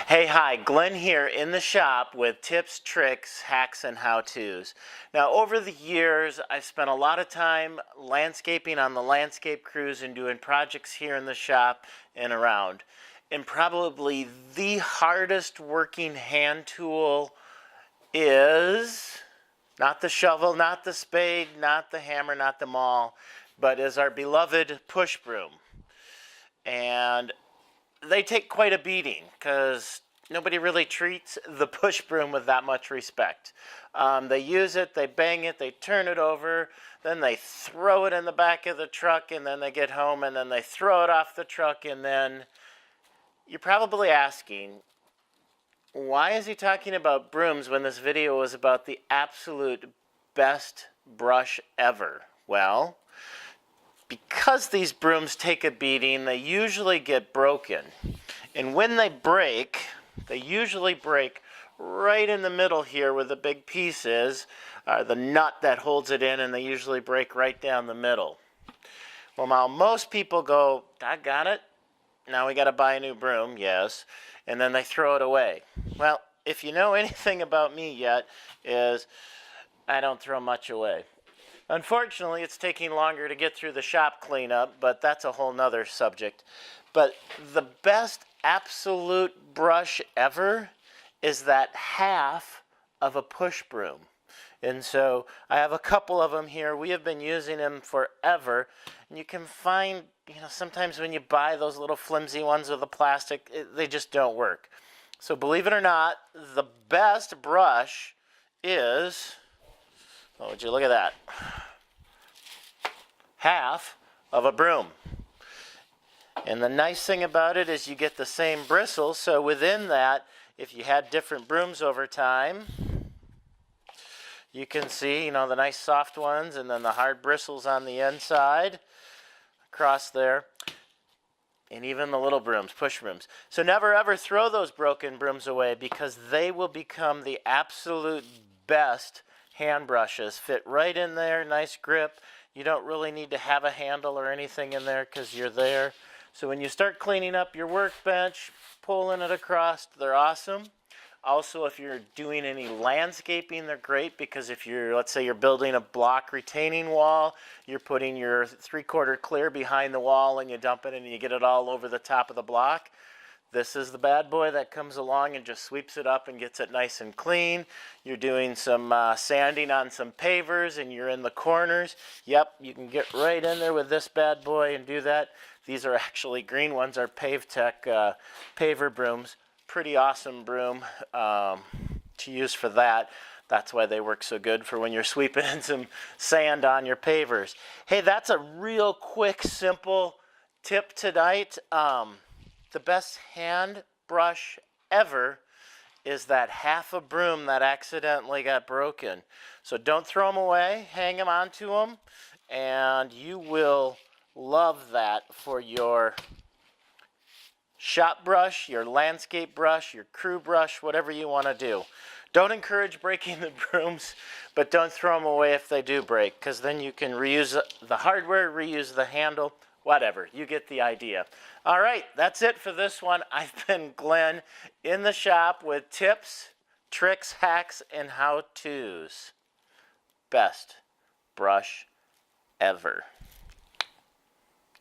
Hey, hi, Glenn here in the shop with tips, tricks, hacks, and how-tos. Now, over the years, I've spent a lot of time landscaping on the landscape crews and doing projects here in the shop and around. And probably the hardest working hand tool is not the shovel, not the spade, not the hammer, not the maul, but is our beloved push broom. And they take quite a beating because nobody really treats the push broom with that much respect. They use it, they bang it, they turn it over, then they throw it in the back of the truck, and then they get home and then they throw it off the truck. And then you're probably asking, why is he talking about brooms when this video was about the absolute best brush ever? Well, because these brooms take a beating, they usually get broken. And when they break, they usually break right in the middle here where the big piece is, the nut that holds it in, and they usually break right down the middle. Well, now most people go, "Doggone it, now we got to buy a new broom," yes, and then they throw it away. Well, if you know anything about me yet, is I don't throw much away. Unfortunately, it's taking longer to get through the shop cleanup, but that's a whole nother subject. But the best absolute brush ever is that half of a push broom. And so I have a couple of them here. We have been using them forever. And you can find, sometimes when you buy those little flimsy ones with the plastic, they just don't work. So believe it or not, the best brush is, oh, would you look at that? Half of a broom. And the nice thing about it is you get the same bristles. So within that, if you had different brooms over time, you can see, the nice soft ones and then the hard bristles on the inside across there. And even the little brooms, push brooms. So never ever throw those broken brooms away because they will become the absolute best hand brushes. Fit right in there, nice grip. You don't really need to have a handle or anything in there because you're there. So when you start cleaning up your workbench, pulling it across, they're awesome. Also, if you're doing any landscaping, they're great because if let's say you're building a block retaining wall, you're putting your 3/4 clear behind the wall and you dump it and you get it all over the top of the block. This is the bad boy that comes along and just sweeps it up and gets it nice and clean. You're doing some sanding on some pavers and you're in the corners. Yep, you can get right in there with this bad boy and do that. These are actually green ones, are PaveTech paver brooms. Pretty awesome broom to use for that. That's why they work so good for when you're sweeping in some sand on your pavers. Hey, that's a real quick, simple tip tonight. The best hand brush ever is that half a broom that accidentally got broken. So don't throw them away, hang them onto them, and you will love that for your shop brush, your landscape brush, your crew brush, whatever you want to do. Don't encourage breaking the brooms, but don't throw them away if they do break, because then you can reuse the hardware, reuse the handle, whatever. You get the idea. All right, that's it for this one. I've been Glenn in the shop with tips, tricks, hacks, and how-tos. Best brush ever.